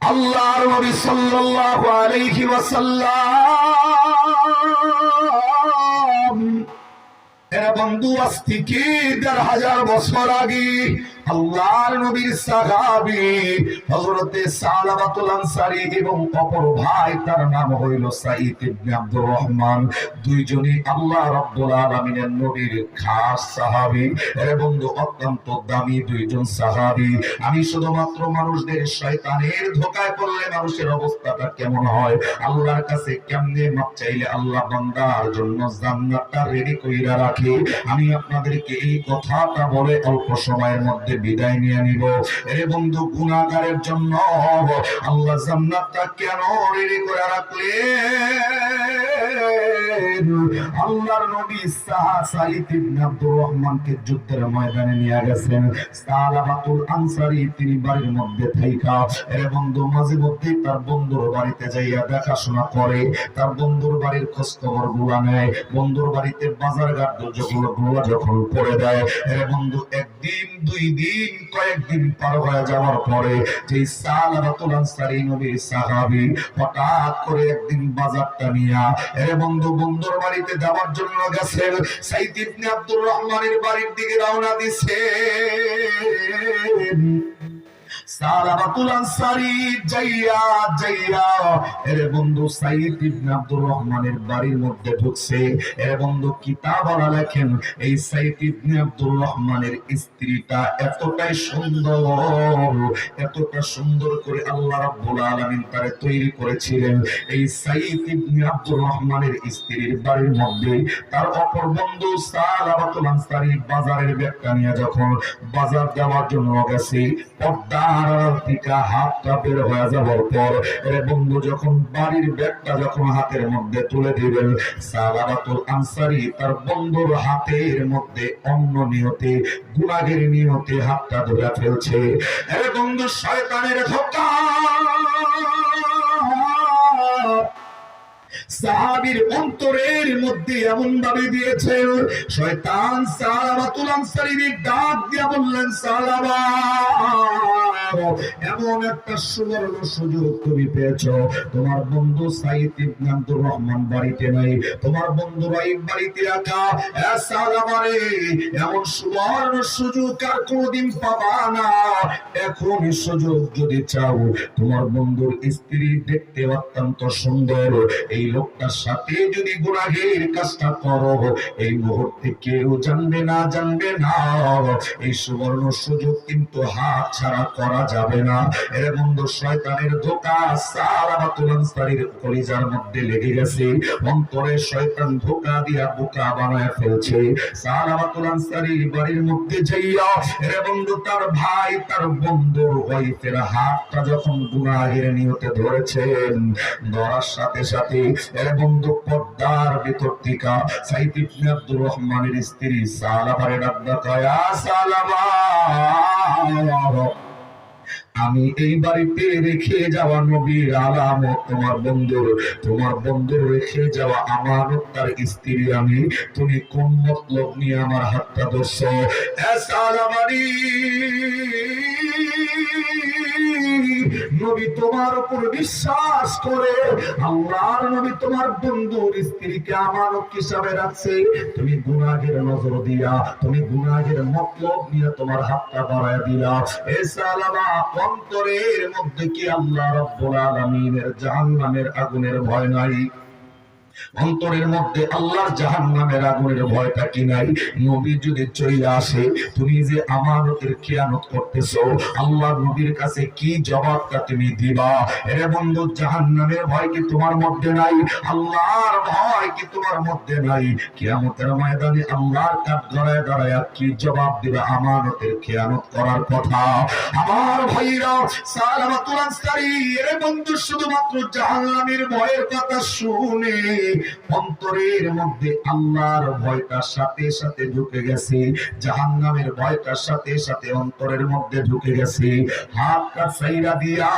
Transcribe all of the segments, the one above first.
আল্লাহর নবী সাল্লাল্লাহু আলাইহি ওয়াসাল্লাম এরা বন্ধু আজ থেকে ১,৫০০ বছর আগে আল্লাহর নবীর সাহাবী হযরতে সালাবাতুল আনসারী এবং অপর ভাই তার নাম হইল সাঈদ ইবনে আব্দুর রহমান, দুইজনই আল্লাহ রাব্বুল আলামিনের নবীর খাস সাহাবী। এর বন্ধু অত্যন্ত দামি দুইজন সাহাবী। আমি শুধুমাত্র মানুষদের শয়তানের ধোঁকায় পড়লে মানুষের অবস্থাটা কেমন হয়, আল্লাহর কাছে কেমনে মাপ চাইলে আল্লাহ বান্দার জন্য জান্নাতটা রেডি কইরা রাখে, আমি আপনাদেরকে এই কথাটা বলে অল্প সময়ের মধ্যে বিদায় নিয়ে নিব। এ বন্ধু, গুনাহগারের জন্য আল্লাহ জান্নাতটা কেন রেডি করে রাখলেন? আল্লাহর নবী সাঈদ ইবনে আব্দুর রহমানকে যুদ্ধের ময়দানে নিয়ে গেছেন। সালাবাতুল আনসারী তিনি বাড়ির মধ্যে থাইকা এ বন্ধু মাঝে মধ্যে তার বন্ধুর বাড়িতে যাইয়া দেখাশোনা করে, তার বন্ধুর বাড়ির খোঁজ খবর গুলা নেয়, বন্ধুর বাড়িতে বাজার ঘাট গুলো যখন পড়ে দেয়। এ বন্ধু একদিন দুই দিন কয়েকদিন পার হয়ে যাওয়ার পরে যে সালাবাতুল আনসারী নবীর সাহাবী হঠাৎ করে একদিন বাজারটা নিয়া এ বন্ধু বন্ধুর বাড়িতে যাওয়ার জন্য গেছেন। সাঈদ ইবনে আব্দুর রহমানের বাড়ির দিকে রওনা দিছে। সালাবাতুল আনসারী যাইয়া এর বন্ধু সাঈদ ইবনে আব্দুর রহমানের বাড়ির মধ্যে ঢুকছে। এর বন্ধু কিতাবওয়ালা লেখেন এই সাঈদ ইবনে আব্দুর রহমানের স্ত্রীটা এতটাই সুন্দর করে আল্লাহ রাব্বুল আলামিন তারে তৈরি করেছিলেন। এই সাঈদ ইবনে আব্দুর রহমানের স্ত্রীর বাড়ির মধ্যে তার অপর বন্ধু সালাবাতুল আনসারী বাজারের ব্যাগটা নিয়ে যখন বাজার যাওয়ার জন্য গেছে, হাতটা বের হয়ে যাওয়ার পর বন্ধু যখন বাড়ির ব্যাগটা যখন হাতের মধ্যে তুলে দিবেন, সালাবাতুল আনসারী তার বন্ধুর হাতের মধ্যে অন্য নিয়তে গুনাহের নিয়তে হাতটা ধরে ফেলছে। বন্ধু শয়তানের ধোঁকা সাহাবীর অন্তরের মধ্যে এমন ভাবে দিয়েছে, শয়তান সালাবাতুল আনসারীর ডাক দিয়া বললেন, সালাবা, এমন একটা সুবর্ণ সুযোগ তুমি পেয়েছো, তোমার বন্ধু সাঈদ ইবনে আব্দুর রহমান বাড়িতে নাই, তোমার বন্ধু রাইব বাড়িতে একা। সালাবারে, এমন সুবর্ণ সুযোগ আর কোনদিন পাবা না। এখন সুযোগ যদি চাও, তোমার বন্ধুর স্ত্রী দেখতে অত্যন্ত সুন্দর, এই লোকটার সাথে যদি গুনাহের কাজটা করো, এই মুহূর্তে কেউ জানবে না। এই সুবর্ণ সুযোগ কিন্তু হাত ছাড়া করা যাবে না। এর বন্ধু শয়তানের ধোঁকা সালাবাতুল আনসারীর কলিজার মধ্যে লেগে গেছে, অন্তরে শয়তান ধোঁকা দিয়া বোকা বানায় ফেলছে। সালাবাতুল আনসারীর বাড়ির মধ্যে যাইয়া এর বন্ধু তার ভাই তার বন্ধুর ওয়াইফের হাতটা যখন গুনাহের নিয়তে ধরেছেন, ধরার সাথে সাথে এর বন্ধু পর্দার ভিতর থেকে সাঈদ ইবনে আব্দুর রহমানের স্ত্রী সালাবারে ডাকতে কয়, সালাবা, আমি এই বাড়িতে রেখে যাওয়া নবীর আলামত তোমার বন্ধুর রেখে যাওয়া আমানত তার স্ত্রী আমি, তুমি কোন মতলব নিয়ে আমার হাতটা ধরছো? নবী তোমার উপর বিশ্বাস করে আল্লাহর নবী তোমার বন্ধুর স্ত্রীকে আমানত হিসাবে রাখছে, তুমি গুনাহের নজর দিয়া, তুমি গুনাহের মতলব নিয়ে তোমার হাতটা বাড়ায় দিলা। সালাবা, অন্তরের মধ্যে কি আল্লাহ রাব্বুল আলামিনের জাহান্নামের আগুনের ভয় নাই? অন্তরের মধ্যে আল্লাহর জাহান্নামের আগুনের ভয়টা কি নাই? নবী যদি চলে আসে, তুমি যে আমানতের খেয়ানত করতেছো, আল্লাহর নবীর কাছে কি জবাবটা তুমি দিবা? এর বন্ধু, জাহান্নামের ভয় কি তোমার মধ্যে নাই? আল্লাহর ভয় কি তোমার মধ্যে নাই? কিয়ামতের ময়দানে আল্লাহর কাঠগড়ায় দাঁড়ায় কি জবাব দিবা আমানতের খেয়ানত করার কথা? আমার ভাইরা, সালাবাতুল আনসারী এর বন্ধু শুধুমাত্র জাহান্নামের ভয়ের কথা শুনে অন্তরের মধ্যে আল্লাহর ভয়টার সাথে সাথে ঢুকে গেছে, জাহান্নামের ভয়টার সাথে সাথে অন্তরের মধ্যে ঢুকে গেছে। হাতটা ছাইরা দিয়া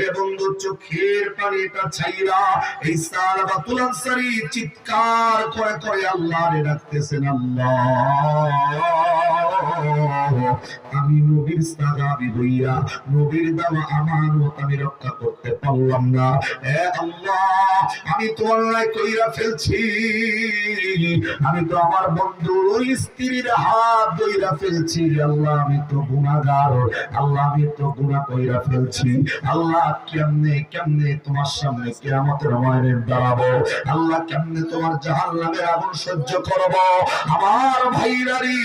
এ বন্ধু চোখের পানিটা ছাইরা এই সালাবাতুল আনসারী চিৎকার করে করে আল্লাহরে ডাকতেছেন, আল্লাহ আমি নবীর সাহাবী হইয়া নবীর দেওয়া আমানত আমি রক্ষা করতে পারলাম না। এ আল্লাহ আমি তো অন্যায় কইরা ফেলছি, আমি তো আমার বন্ধুর স্ত্রীর হাত ধইরা ফেলছি। আল্লাহ আমি তো গুনাহগার, আল্লাহ আমি তো গুনাহ কইরা ফেলছি। আল্লাহ কেমনে কেমনে তোমার সামনে কিয়ামতের ময়দানে দাঁড়াবো? আল্লাহ কেমনে তোমার জাহান্নামের আগুন সহ্য করব? আমার ভাইরারি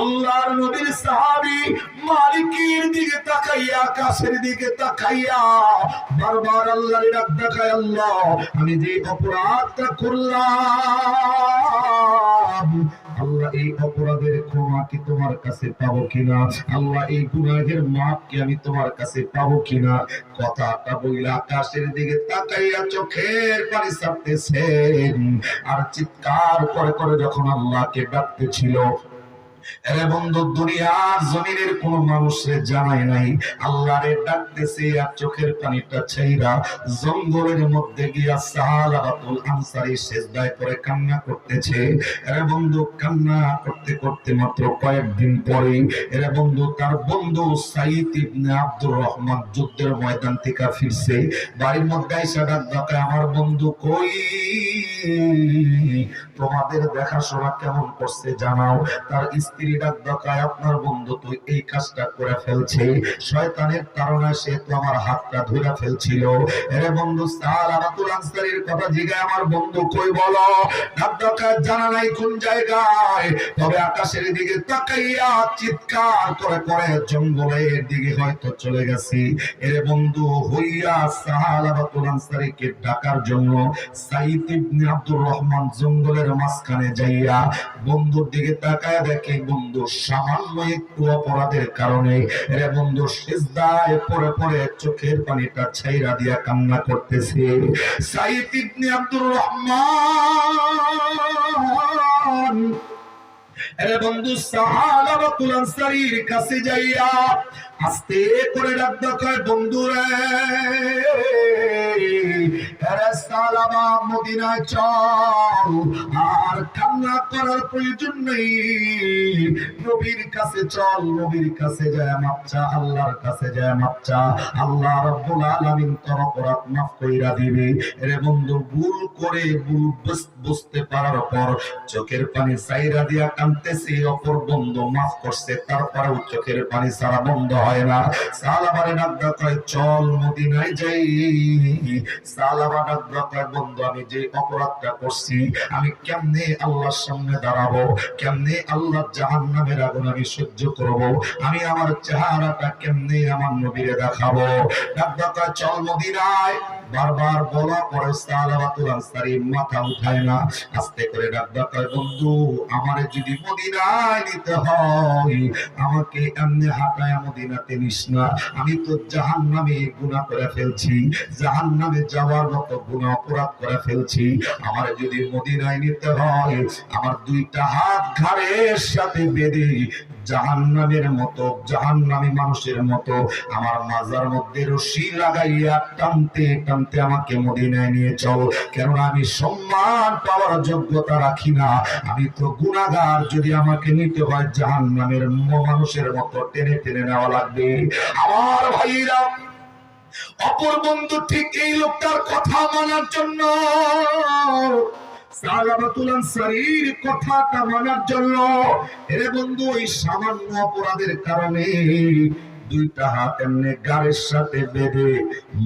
আল্লাহর নবীর সাহাবী মালিকের দিকে তাকাইয়া, আকাশের দিকে তাকাইয়া বারবার আল্লাহর ডাক দেখায়, আল্লাহ আমি যে অপরাধটা করলাম, আল্লাহ এই অপরাধের ক্ষমা কি তোমার কাছে পাবো কিনা? আল্লাহ এই গুনাহের মাপ কি আমি তোমার কাছে পাবো কিনা? কথাটা বইলা আকাশের দিকে তাকাইয়া চোখের পানি ছাড়তেছেন আর চিৎকার করে করে যখন আল্লাহকে ডাকতেছিল, এরে বন্ধু দুনিয়ার জমিনের কোন মানুষের জানাই নাই আল্লাহরে ডাকতেছে আর চোখের পানিটা ছাইরা জঙ্গলের মধ্যে গিয়া সালাবাতুল আনসারী সিজদায় করে কান্না করতেছে। এরে বন্ধু কান্না করতে করতে মাত্র কয়েকদিন পরে এরে বন্ধু তার বন্ধু সাইদ ইবনে আব্দুর রহমান যুদ্ধের ময়দান থেকে ফিরছে। বাড়ির মধ্যে এসে ডাক দেয়, আমার বন্ধু কই? তোমাদের দেখাশোনা কেমন করছে জানাও। তার স্ত্রী ডাক দেয়, আপনার বন্ধু তুই এই কাজটা করে ফেলছে, শয়তানের তাড়নায় সে তো আমার হাতটা ধরে ফেলছিল। এরে বন্ধু সালাবাতুল আনসারীর কথা জিগায়, আমার বন্ধু কই বলো? ডাক দেয়, জানা নাই কোন জায়গায়, তবে আকাশের দিকে তাকাইয়া চিৎকার করে করে জঙ্গলের দিকে হয়তো চলে গেছি। এরে বন্ধু হইয়া সালাবাতুল আনসারীকে ডাকার জন্য সাইদ ইবনে আব্দুর রহমান জঙ্গলের মাঝখানে যাইয়া বন্ধুর দিকে তাকায় দেখে বন্ধু সামান্য একটু অপরাধের কারণে এরে বন্ধু সিজদায় পড়ে পড়ে চোখের পানিটা ছাইরা দিয়া কান্না করতেছে। সাইদ ইবনে আব্দুর রহমান এরে বন্ধু সাহাবাতুল আনসারীর কাছে যাইয়া আস্তে করে ডাক দেয়, বন্ধু রে এরে সালাবা মদিনায় চল, আর কান্না করার প্রয়োজন নেই, নবীর কাছে চল, নবীর কাছে যায় মাপ চা, আল্লাহর কাছে যায় মাপ চা, আল্লাহ রাব্বুল আলামিন তোর অপরাধ মাফ কইরা দিবে। এরে বন্ধু ভুল করে ভুল বুঝতে পারার পর চোখের পানি ছাইরা দিয়া কাঁদতেছে, অপর বন্ধু মাফ করছে, তারপরেও চোখের পানি ছাড়া বন্ধ হয় না। সালাবারে ডাক দেয়, চল মদিনায় যাই। সালাবা ডাক দেয়, বন্ধু আমি যে অপরাধটা করছি আমি কেমনে আল্লাহর সামনে দাঁড়াবো, কেমনে আল্লাহর জাহান্নামের আগুন আমি সহ্য করব, আমি আমার চেহারাটা কেমনে আমার নবীরে দেখাবো? ডাক দেয়, চল মদিনায়। বারবার বলা পরে সালাবাতুল আনসারী মাথা উঠায় না, আস্তে করে ডাক দেয়, বন্ধু আমারে যদি মদিনায় নিতে হয় আমাকে এমনি হাঁটায় মদিনাতে নিস না, আমি তো জাহান্নামে গুনাহ করে ফেলছি, জাহান্নামে যাওয়ার মতো গুনাহ অপরাধ করে ফেলছি, আমার যদি মদিনায় নিতে হয় আমার দুইটা হাত ঘাড়ের সাথে বেঁধে জাহান্নামের মতো জাহান্নামী মানুষের মতো আমার মাজার মধ্যে রশি লাগাইয়া টানতে টানতে আমাকে মদিনায় নিয়ে চল, কেননা আমি সম্মান পাওয়ার যোগ্যতা রাখি না, আমি তো গুনাহগার, যদি আমাকে নিতে হয় জাহান্নামের মানুষের মতো টেনে টেনে নেওয়া লাগবে। আমার ভাইরা অপর বন্ধু ঠিক এই লোকটার কথা মানার জন্য সালাবাতুল আনসারীর কথাটা মানার জন্য এরে বন্ধু ওই সামান্য অপরাধের কারণে দুইটা হাত এমনি গাড়ির সাথে বেঁধে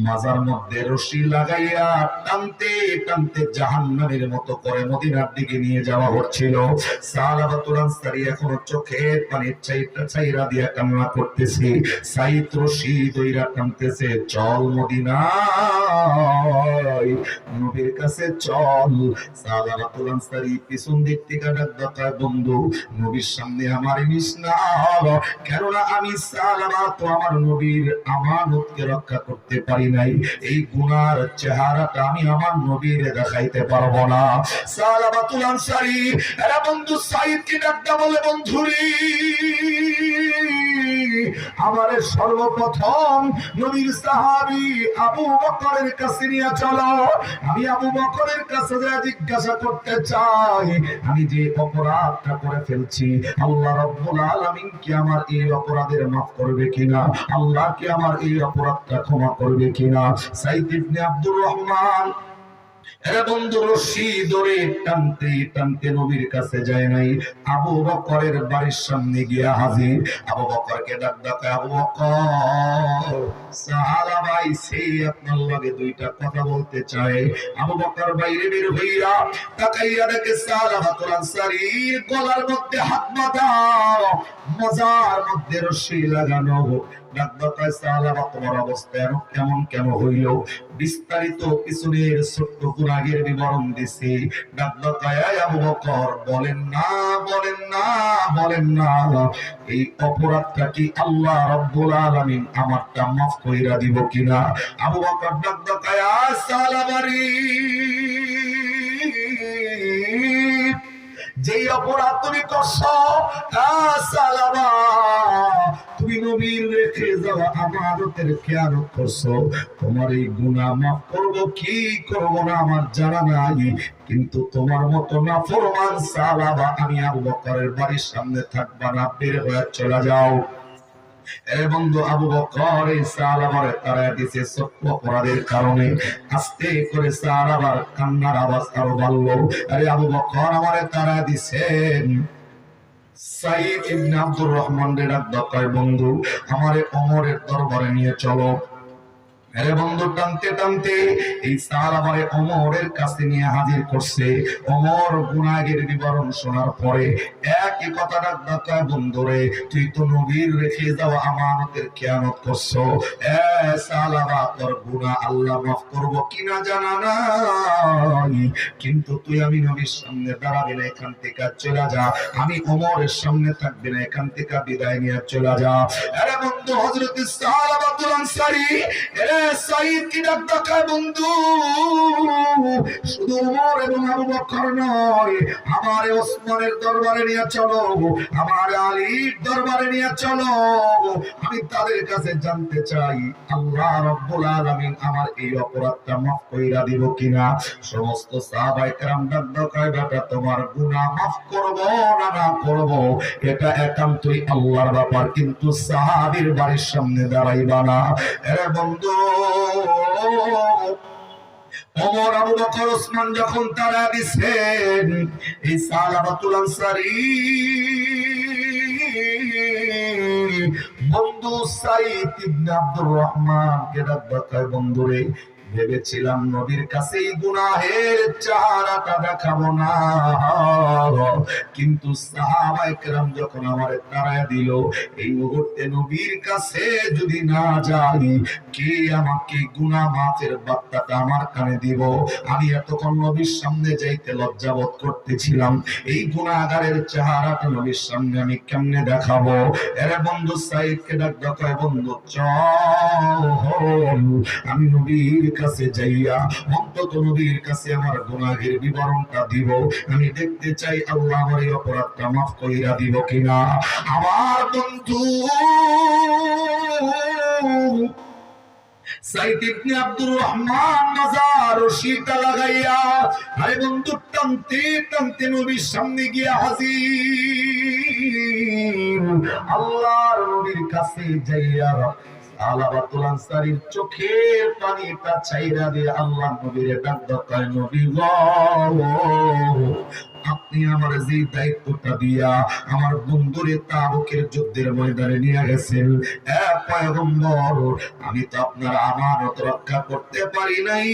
মাজার মধ্যে রশি লাগাইয়া টানতে টানতে জাহান্নামের মতো করে মদিনার দিকে নিয়ে যাওয়া হচ্ছিল। সালাবাতুল আনসারী এখনো চোখের পানি ছাইরা দিয়া কান্না করতেছে, সাইদ রশি দইরা টানতেছে, চল মদিনায়, নবীর কাছে চল। সালাবাতুল আনসারী পিছন দিক থেকে ডাক দেয়, বন্ধু নবীর সামনে আমার নিস না, কেননা আমি সালাবাত তো আমার নবীর আমানতকে রক্ষা করতে পারি নাই, এই গুনার চেহারাটা আমি আমার নবীর দেখাইতে পারবো না। সালাবাতুল আনসারী এরা বন্ধু সাইদকে ডাকতে বলে, বন্ধুরে আমারে সর্বপ্রথম নবীর সাহাবী আবু বকরের কাছে নিয়ে চলো, আমি আবু বকরের কাছে যা জিজ্ঞাসা করতে চাই আমি যে অপরাধটা করে ফেলছি আল্লাহ রাব্বুল আলামিন কি আমার এই অপরাধের মাফ করবে কিনা, আল্লাহ কি আমার এই অপরাধটা ক্ষমা করবে কিনা। সাইদ ইবনে আব্দুর রহমান এরা বন্ধু রশি ধরে টানতে টানতে নবীর কাছে যায় নাই, আবু বকরের বাড়ির সামনে গিয়া হাজির। আবু বকরকে ডাক ডাকে, আবু বকর সাহারা ভাই সে আপনার লগে দুইটা কথা বলতে চায়। আবু বকর বাইরে বের হইয়া তাকাইয়া দেখে সালাবাতুল আনসারীর গলার মধ্যে হাত বাঁধা, মাজার মধ্যে রশি লাগানো। তোমার অবস্থা কেমন কেন হইল, বিস্তারিত পিছনের ছোট্ট গুনাহের বিবরণ দিছি। আবু বকর বলেন না, বলেন না, বলেন না, এই অপরাধটা কি আল্লাহ রাব্বুল আলামিন আমারটা মাফ কইরা দিব কিনা। আবু বকর যে অপরাধ তুমি করছো, তুমি নবীর রেখে যাওয়া আমানতের খেয়ানত করছো, তোমার এই গুনাহ মাফ করবো কি করবো না আমার জানা নাই, কিন্তু তোমার মতো না ফরমান সালাবা আমি আবু বকরের বাড়ির সামনে থাকবা না, বের হয়ে চলে যাও। বন্ধু আবু বকর এই সালাবারে তারা দিছে ছোট্ট অপরাধের কারণে। আস্তে করে সালাবার কান্নার আওয়াজ আরো বাড়লো। আরে আবু বকর আমারে তারা দিছেন। সাইদ ইবনে আব্দুর রহমান রে ডাক কয়, বন্ধু আমারে ওমরের দরবারে নিয়ে চলো। আরে বন্ধু টানতে টানতে এই সাহাবারে ওমরের কাছে নিয়ে হাজির করছে। ওমর গুনাহের বিবরণ শোনার পরে একই কথা ডাক, বন্ধুরে তুই তো নবীর রেখে যাওয়া আমানতের খেয়ানত করছো, সাহাবা তোর গুনাহ আল্লাহ মাফ করবো কিনা জানা নাই, কিন্তু তুই আমি নবীর সামনে দাঁড়াবি না, এখান থেকে চলে যা, আমি ওমরের সামনে থাকবি না, এখান থেকে বিদায় নিয়ে চলে যা। আরে বন্ধু হযরত সালাবাতুল আনসারী সাইদ কি ডাক ডাকায়, বন্ধু শুধু ওমর এবং আবু বকর নয়, আমারে ওসমানের দরবারে নিয়ে চলো, আমার আলীর দরবারে নিয়ে চলো, আমি তাদের কাছে জানতে চাই আল্লাহ রাব্বুল আলামিন আমার এই অপরাধটা মাফ কইরা দিব কিনা। সমস্ত সাহাবায়ে কেরাম ডাক ডাকায়, বেটা তোমার গুনাহ মাফ করব না না করব এটা একান্তই আল্লাহর ব্যাপার, কিন্তু সাহাবীর বাড়ির সামনে দাঁড়াইবা না। আরে বন্ধু ওমর আবু বকর ওসমান যখন তারা দিছেন, এই সালাবাতুল আনসারী বন্ধু সাইদ ইবনে আব্দুর রহমান কে ডাক ডাকায়, বন্ধুরে ভেবেছিলাম নবীর কাছে এই গুনাহের চেহারাটা দেখাবো না, কিন্তু সাহাবায়ে কেরাম যখন আমারে তাড়ায় দিল, এই মুহূর্তে নবীর কাছে যদি না যাই কে আমাকে গুনাহ মাফের বার্তাটা আমার কানে দিব। আমি এতক্ষণ নবীর সামনে যাইতে লজ্জাবোধ করতেছিলাম, এই গুনাহগারের চেহারাটা নবীর সামনে আমি কেমনে দেখাবো। এরে বন্ধু সাইদকে ডাক ডাকায়, বন্ধু চল আমি নবীর কাছে যাইয়া অন্তত নবীর কাছে আমার গুনাহের বিবরণটা দিব, আমি দেখতে চাই আল্লাহ আমার এই অপরাধটা মাফ কইরা দিব কিনা। আমার বন্ধু সাইদ ইবনে আব্দুর রহমান মাজার রশিটা লাগাইয়া আরে বন্ধু টানতে টানতে নবীর সামনে গিয়া হাজির। আল্লাহর নবীর কাছে যাইয়া সালাবাতুল আনসারীর চোখের পানিটা ছাইরা দিয়ে আল্লাহ নবীর ডাক দেয়, নবী গো আপনি আমার যে দায়িত্বটা দিয়া আমার বন্ধুরে তাবুকের যুদ্ধের ময়দানে নিয়ে গেছেন, পয়গম্বর আমি তো আপনার আমানত রক্ষা করতে পারি নাই,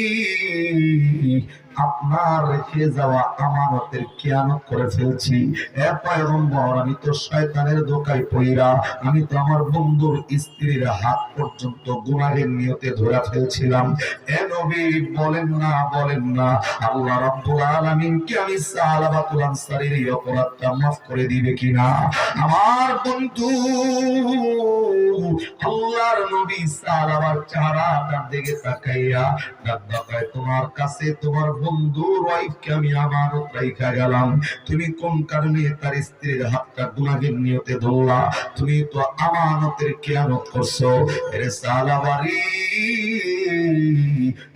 আপনার রেখে যাওয়া আমানতের খেয়ানত করে ফেলছি। পয়গম্বর আমি তো শয়তানের ধোঁকায় পইরা আমি তো আমার বন্ধুর স্ত্রীর হাত পর্যন্ত গুনাহের নিয়তে ধরে ফেলছিলাম। নবী বলেন না, বলেন না আল্লাহ রাব্বুল আলামিন কি আমি সালাবাতুল আনসারীর এই অপরাধটা মাফ করে দিবে কিনা। আমার বন্ধু আল্লাহর নবী সালাবার চেহারাটার দিকে তাকাইয়া ডাক্তার, তোমার কাছে তোমার বন্ধুর ওয়াইফকে আমি আমানত রাইখা গেলাম, তুমি কোন কারণে তার স্ত্রীর হাতটা গুনাহের নিয়তে ধরলা? তুমি তো আমানতের খেয়ানত করছো। এরে সালাবারি,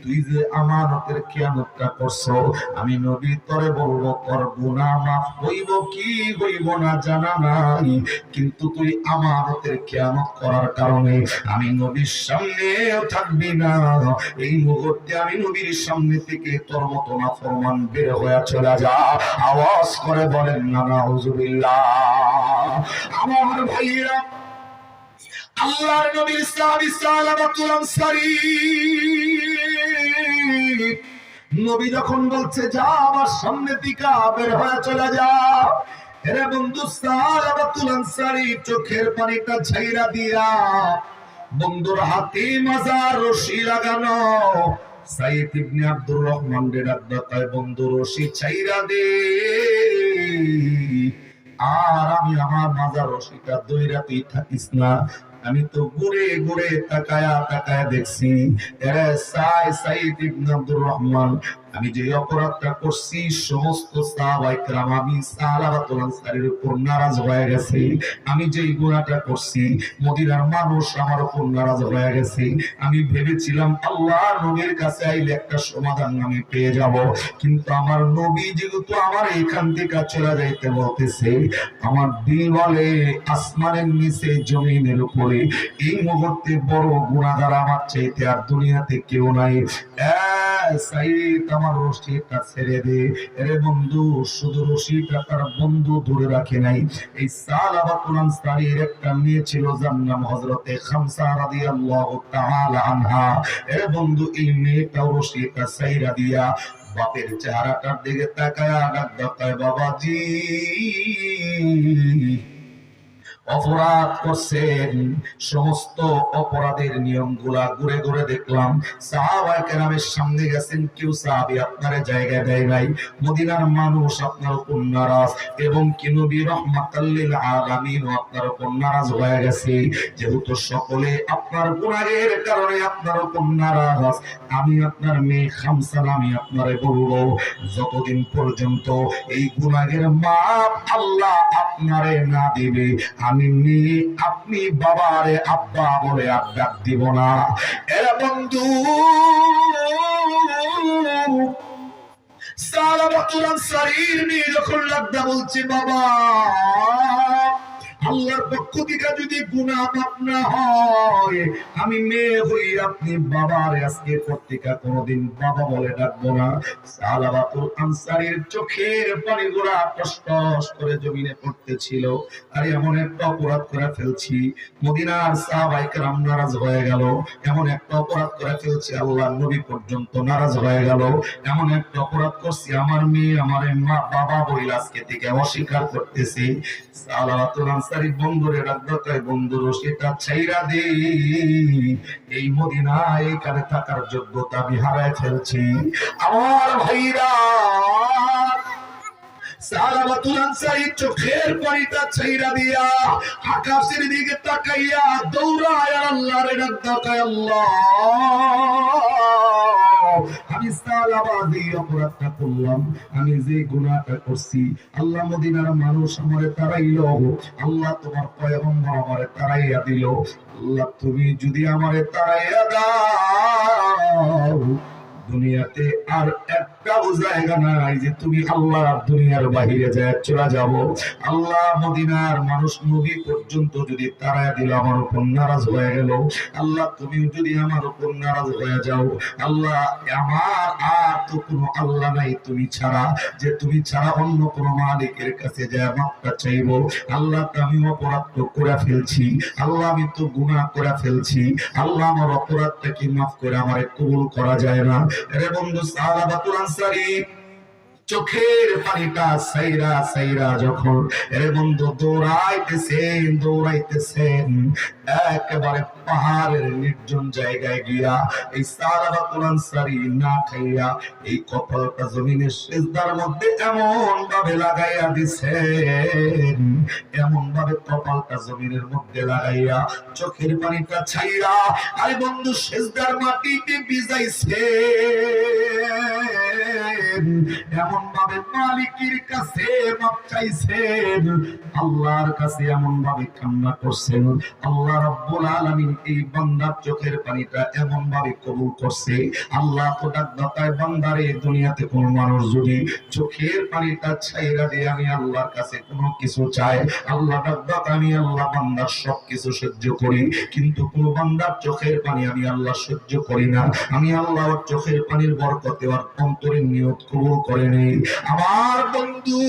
তুই যে আমানতের খেয়ানতটা করছো, আমি নবী তরে বলবো তোর গুনাহ মাফ হইব কি হইব না জানা নাই, কিন্তু তুই আমানতের খেয়ানত করার কারণে আমি নবীর সামনে থাকবি না। এই মুহূর্তে আমি নবীর সামনে থেকে তোর মতো নাফরমান বের হয়ে চলে যা। আওয়াজ করে বলেন না নাউজুবিল্লাহ। আমার ভাইরা, আল্লাহর নবীর সাহাবী সালাবাতুল আনসারী নবী যখন বলছে যা আমার সামনে থেকে বের হয়ে চলে যা, এরে বন্ধু সালাবাতুল আনসারী চোখের পানিটা ছাইরা দিয়া বন্ধুর হাতে মাজার রশি লাগানো সাইদ ইবনে আব্দুর রহমান রে ডাক্তার, বন্ধু রশি ছাইরা দে, আর আমি আমার মাজার রশিটা দইরা তুই থাকিস না। আমি তো ঘুরে ঘুরে তাকায়া তাকায়া দেখছি, এরে সাইদ ইবনে আব্দুর রহমান, আমি যে অপরাধটা করছি সমস্ত সাহাবায়ে কেরাম আমি সালাবাতুল আনসারীর উপর নারাজ হয়ে গেছে। আমি যে গুনাহটা করছি মদিনার মানুষ আমার উপর নারাজ হয়ে গেছে। আমি ভেবেছিলাম আল্লাহর নবীর কাছে আইলে একটা সমাধান আমি পেয়ে যাব, কিন্তু আমার নবী যেহেতু আমার এখান থেকে চলে যাইতে বলতেছে, আমার দিল বলে আসমানের নিচে জমিনের উপরে এই মুহূর্তে বড় গুনাহগার আমার চাইতে আর দুনিয়াতে কেউ নাই। সাইদ আমার রশিটা ছেড়ে দে। এরে বন্ধু, শুধু রশিটা তার বন্ধু ধরে রাখে নাই, এই সালাবাতুল আনসারীর একটা মেয়ে ছিল যার নাম হযরতে খামসা রাদিয়াল্লাহু তাআলা আনহা। এরে বন্ধু, এই মেয়েটাও রশিটা ছাইরা দিয়া বাপের চেহারাটার দিকে তাকায়া ডাক্তার, বাবাজি অপরাধ করছেন, সমস্ত অপরাধের নিয়মগুলা ঘুরে ঘুরে দেখলাম। সাহাবায়ে কেরামের সামনে গেছেন, কেউ সাহাবী আপনারে জায়গা দেয় নাই। মদিনার মানুষ আপনার উপর নারাজ, এবং কি নবী রাহমাতাল লিল আলামিন আপনার উপর নারাজ হয়ে গেছে। যেহেতু সকলে আপনার গুনাহের কারণে আপনার উপর নারাজ, আমি আপনার মেয়ে খামসা, আমি আপনারে বলবো যতদিন পর্যন্ত এই গুনাহের মাপ আল্লাহ আপনারে না দিবে, আমি মেয়ে আপনি বাবারে আব্বা বলে আর ডাক দিব না। এরা বন্ধু সালাবাতুল আনসারীর মেয়ে যখন লাগদা বলছে, বাবা আল্লাহর পক্ষ থেকে যদি গুনাহ মাফ না হয়, আমি মেয়ে হই আপনি বাবারে আজকে পর থেকে কোনোদিন বাবা বলে ডাকবো না। সালাবাতুল আনসারীর চোখের পানিগুলা টস টস করে জমিনে পড়তেছিল। আরে এমন একটা অপরাধ করে ফেলছি, মদিনার সাহাবায়ে কেরাম নারাজ হয়ে গেল। এমন একটা অপরাধ করে ফেলছি, আল্লাহর নবী পর্যন্ত নারাজ হয়ে গেল। এমন একটা অপরাধ করছি, আমার মেয়ে আমারে মা বাবা বলে আজকে থেকে অস্বীকার করতেছে। সালাবাতুল আনসারী বন্ধুরে রাখতে, বন্ধু রশিটা ছাইরা দে, এই মদিনায় এখানে থাকার যোগ্যতা আমি হারায় ফেলছি। আমার ভাইরা, সালাবাতুল আনসারী চোখের পানিটা ছাইরা দিয়া আকাশের দিকে তাকাইয়া দৌড়ায় আল্লাহরে ডাকতে, আল্লাহ আমি সালাবাদি অপরাধটা করলাম, আমি যে গুনাহটা করছি, আল্লাহ মদিনার মানুষ আমারে তাড়াইল, আল্লাহ তোমার পয়গম্বর আমারে তাড়াইয়া দিল, আল্লাহ তুমি যদি আমারে তাড়াইয়া দাও, দুনিয়াতে আর একটাও জায়গা নাই যে তুমি আল্লাহ দুনিয়ার বাহিরে যায় চলে যাব। আল্লাহ মদিনার মানুষ নবী পর্যন্ত যদি তাড়ায় দিল, আমার উপর নারাজ হয়ে গেল, আল্লাহ তুমি যদি আমার উপর নারাজ হয়ে যাও, আল্লাহ আমার আর তো কোনো আল্লাহ নাই তুমি ছাড়া, যে তুমি ছাড়া অন্য কোনো মালিকের কাছে যায় মাফটা চাইব। আল্লাহ আমি অপরাধ তো করে ফেলছি, আল্লাহ আমি তো গুনাহ করে ফেলছি, আল্লাহ আমার অপরাধটা কি মাফ করে আমারে কবুল করা যায় না? এরে বন্ধু সালাবাতুল আনসারী চোখের পানিটা সাইরা সাইরা যখন এর বন্ধু দৌড়াইতেছেন একেবারে পাহাড়ের নির্জন জায়গায় গিয়া এই সালাবাতুল আনসারী না খাইয়া এই কপালটা জমিনের সিজদার মধ্যে এমন ভাবে লাগাইয়া দিছেন, এমন ভাবে কপালটা জমিনের মধ্যে লাগাইয়া চোখের পানিটা ছাইরা আরে বন্ধু সিজদার মাটিতে ভিজাইছে, এমন ভাবে মালিকের কাছে মাপ চাইছেন, আল্লাহর কাছে এমন ভাবে কান্না করছেন। আল্লাহ রাব্বুল আলামিন এই বান্দার চোখের পানিটা এমন ভাবে কবুল করছে। আল্লাহ তো ডাক দাতায় বান্দারে, দুনিয়াতে কোন মানুষ যদি চোখের পানিটা ছাইরা দিয়ে আমি আল্লাহর কাছে কোনো কিছু চাই, আল্লাহ ডাক দাতা আমি আল্লাহ বান্দার সব কিছু সহ্য করি, কিন্তু কোন বান্দার চোখের পানি আমি আল্লাহ সহ্য করি না। আমি আল্লাহ চোখের পানির বরকতে আর অন্তরের নিয়ত কবুল করে নেই। আমার বন্ধু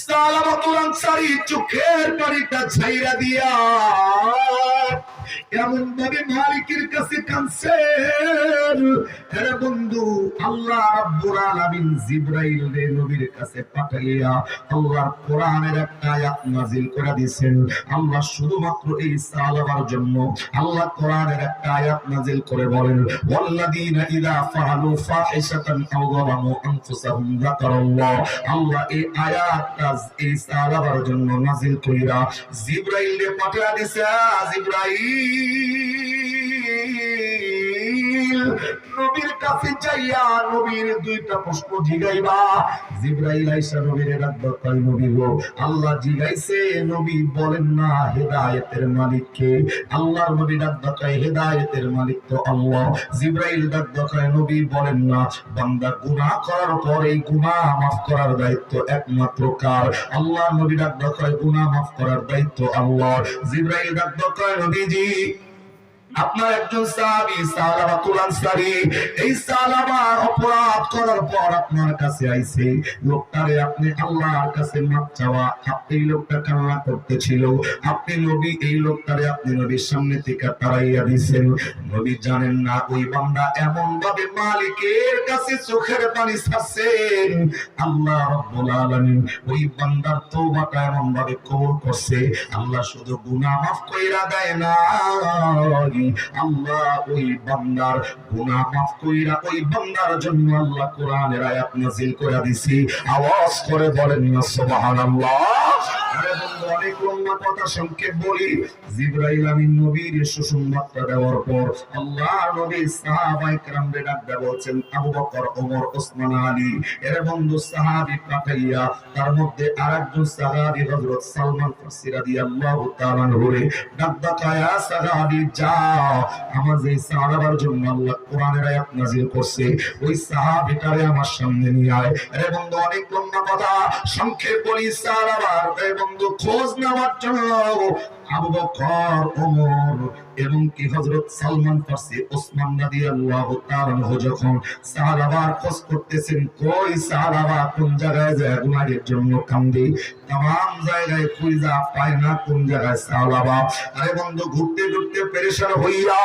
সালাবাতুল আনসারী চোখের পানিটা ছাইরা দিয়া এমন ভাবে মালিকের কাছে কাঁদছেন। আরে বন্ধু আল্লাহ রাব্বুল আলামিন জিবরাইল রে নবীর কাছে পাঠাইয়া আল্লাহর কোরআনের একটা আয়াত নাযিল করে দিয়েছেন। আল্লাহ শুধুমাত্র এই সালাবার জন্য আল্লাহ কোরআনের একটা আয়াত নাযিল করে বলেন, ওয়াল্লাযীনা ইযা ফাআলু ফাহিশাতান আও যালামু আনফুসাহুম যাকারাল্লাহ। আল্লাহ এই আয়াতটা এই সালাবার জন্য নাযিল কইরা জিবরাইল রে পাঠিয়ে দিয়েছে। জিবরাইল নবীর কাছে যাইয়া নবীর দুইটা প্রশ্ন জিগাইবা। জিবরাইল আইসা নবীর ডাকবা, কই নবী গো, আল্লাহ জিগাইছে নবী বলেন না হেদায়েতের মালিক কে? আল্লাহর নবী ডাকবা, কই হেদায়েতের মালিক তো আল্লাহ। জিবরাইল ডাকবা, কই নবী বলেন না বান্দা গুনাহ করার পর এই গুনাহ মাফ করার দায়িত্ব একমাত্র কার? আল্লাহর নবী ডাকবা, কই গুনাহ মাফ করার দায়িত্ব আল্লাহর। জিবরাইল ডাকবা, কই নবীজি আপনার একজন সাহাবী সালাবাতুল আনসারী, এই সালাবা অপরাধ করার পর আপনার কাছে আইছে, লোকটারে আপনি আল্লাহর কাছে মাপ চাওয়া, আপনি লোকটা কান্না করতেছিল, আপনি নবী এই লোকটারে আপনি নবীর সামনে থেকে তাড়াইয়া দিয়েছেন। নবী জানেন না ওই বান্দা এমন ভাবে মালিকের কাছে চোখের পানি ছাড়ছেন, আল্লাহ রাব্বুল আলামিন ওই বান্দার তওবাটা এমন ভাবে কবুল করছে। আল্লাহ শুধু গুনাহ মাফ কইরা দেয় না, আল্লাহ ওই বান্দার গুনাহ মাফ কইরা ওই বান্দার জন্য আল্লাহ কোরআনের আয়াত নাযিল করে দিয়েছে। আওয়াজ করে বলেন না সুবহানাল্লাহ। আরে বন্ধু অনেক লম্বা কথা সংক্ষেপ বলি। জিবরাইল আমিন নবীর সুসংবাদটা দেওয়ার পর আল্লাহ নবী সাহাবায়ে কেরামদের ডাক দেয়া বলছেন, আবু বকর, ওমর, ওসমান, আলী এর বন্ধু সাহাবী পাঠাইয়া তার মধ্যে আরেকজন সাহাবী হযরত সালমান ফারসি রাদিয়াল্লাহু তাআলা আনহু ডাক দেয়া, সাহাবী যাও আমার যে সাহাবার জন্য আল্লাহ কোরআনের আয়াত নাযিল করছে ওই সাহাবীটারে আমার সামনে নিয়ে আয়। আরে বন্ধু অনেক লম্বা কথা সংক্ষেপ বলি। সাহাবার এই বন্ধু খোঁজ নেওয়ার জন্য আবু বকর, ওমর এবং কি হযরত সালমান ফারসি, ওসমান রাদিয়াল্লাহু তাআলা আনহু যখন সাহাবার খোঁজ করতেছেন, কই সাহাবা কোন জায়গায় যায় গুনাহের জন্য কান্দে, तमाम জায়গায় খুঁজা পায় না কোন জায়গায় সাহাবা। আরে বন্ধু ঘুরতে ঘুরতে পেরেশান হইয়া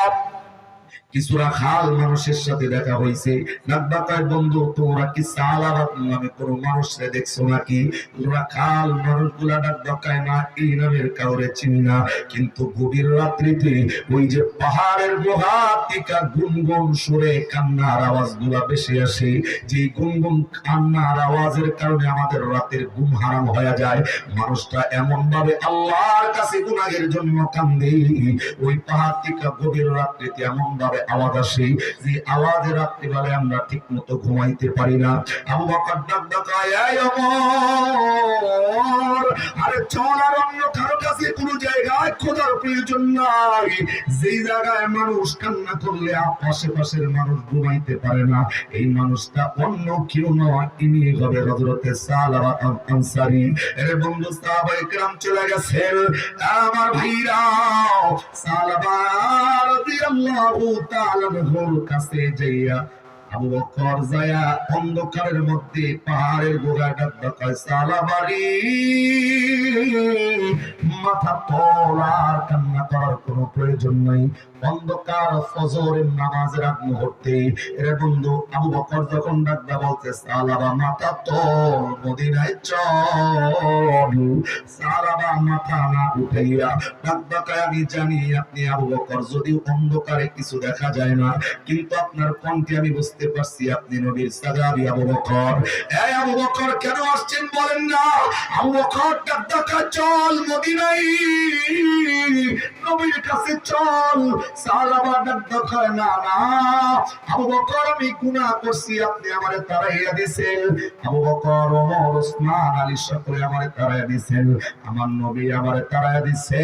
কিছু রাখাল মানুষের সাথে দেখা হয়েছে। ডাকবাকার বন্ধু তোমরা কি সালাবাত নামে কোন মানুষরে দেখছো নাকি? রাখাল মানুষগুলা ডাকবাকায় না এই নামের কাউরে চিনি না, কিন্তু গভীর রাত্রিতে ওই যে পাহাড়ের গুহা থেকে গুনগুন সুরে কান্নার আওয়াজগুলা ভেসে আসে, যে গুনগুন কান্নার আওয়াজের কারণে আমাদের রাতের ঘুম হারাম হয়ে যায়। মানুষটা এমন ভাবে আল্লাহর কাছে গুনাহের জন্য কান্দে, ওই পাহাড় থেকে গভীর রাত্রিতে এমন ভাবে আওয়াজ আসে যে আওয়াজে রাত্রিবেলা আমরা ঠিক মতো ঘুমাইতে পারি না। আবু বকর ডাক দেয়, এই ওমর, আরে চল আর অন্য কারো কাছে কোনো জায়গায় খোঁজার প্রয়োজন নাই, যেই জায়গায় মানুষ কান্না করলে আশেপাশের মানুষ ঘুমাইতে পারে না, এই মানুষটা অন্য কেউ নয়, ইনি হবে হযরতে সালাবা আনসারী। এর বন্ধু সাহাবায়ে কেরাম চলে গেছেন। আমার ভাইরা সালাবা রাদিয়াল্লাহু তাআলা আনহুর কাছে যাইয়া আবু বকর যায়া অন্ধকারের মধ্যে পাহাড়ের গোড়ায় ডাক দেয়, সালাবারি মাথা তোলার কান্না করার কোনো প্রয়োজন নাই। অন্ধকার ফজরের নামাজের আগ মুহূর্তে এর বন্ধু আবু বকর যখন ডাকদা বলতে সালাবা মাথা তোল মদিনায় চল, সালাবা মাথা না উঠাইয়া ডাকদাকে আমি জানি আপনি আবু বকর, যদিও অন্ধকারে কিছু দেখা যায় না কিন্তু আপনার কণ্ঠে আমি বুঝতে পারছি আপনি নবীর সাহাবী আবু বকর। এই আবু বকর কেন আসছেন বলেন না? আবু বকর ডাকদা চল মদিনায় নবীর কাছে চল। সাহাবা ডাকদা না না আবু বকর আমি গুনাহ করছি আপনি আমারে তাড়াইয়া দিয়েছেন। আবু বকর ওমর ওসমান আলী সকলে আমারে তাড়াইয়া দিয়েছেন, আমার নবী আমারে তাড়াইয়া দিয়েছে।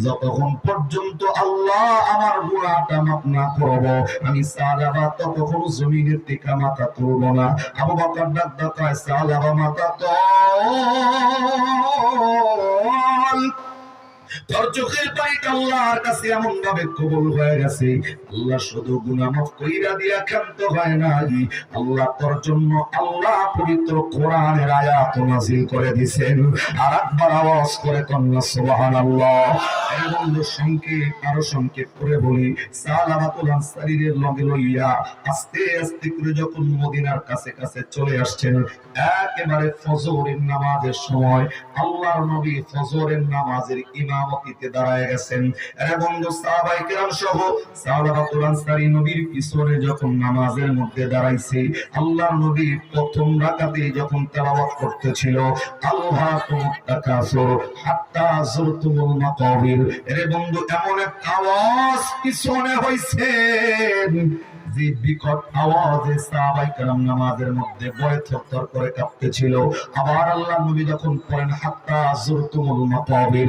যতক্ষণ পর্যন্ত আল্লাহ আমার গুনাহটা মাফ না করব আমি সাহাবা ততক্ষণ জমিনের থেকে মাথা তুলব না। আবু বকর ডাকদা কয় সাহাবা মাথা তোল, তোর চোখের পানিটা আল্লাহর কাছে এমন ভাবে কবুল হয়ে গেছে, আল্লাহ শুধু গুনাহ মাফ কইরা দিয়া ক্ষান্ত হয় নাই, আল্লাহ তোর জন্য আল্লাহ পবিত্র কোরআনের আয়াত নাযিল করে দিয়েছেন। আর একবার আওয়াজ করে কন্যা সুবহানাল্লাহ। এই বন্ধু সংক্ষেপ আরো সংক্ষেপ করে বলি, সালাবাতুল আনসারীর লগে লইয়া আস্তে আস্তে করে যখন মদিনার কাছে কাছে চলে আসছেন, একেবারে ফজরের নামাজের সময় আল্লাহর নবী ফজরের নামাজের ইমামতিতে দাঁড়ায় গেছেন। এর বন্ধু সাহাবায়ে কেরাম সহ সাহাবাতুল আনসারী নবীর পিছনে যখন নামাজের মধ্যে দাঁড়াইছে, আল্লাহর নবী প্রথম রাকাতে যখন তেলাওয়াত করতেছিল আল্লাহুম তাকাসুর হাত্তা যুরতুমুল মাকাবির, এর বন্ধু এমন একটা আওয়াজ পিছনে হইছে যে বিকট আওয়াজে সাহাবায়ে কেরাম নামাজের মধ্যে ভয়ে থরথর করে কাঁপতেছিল। আবার আল্লাহর নবী যখন পড়েন হাত্তা যুরতুমুল মাকাবির,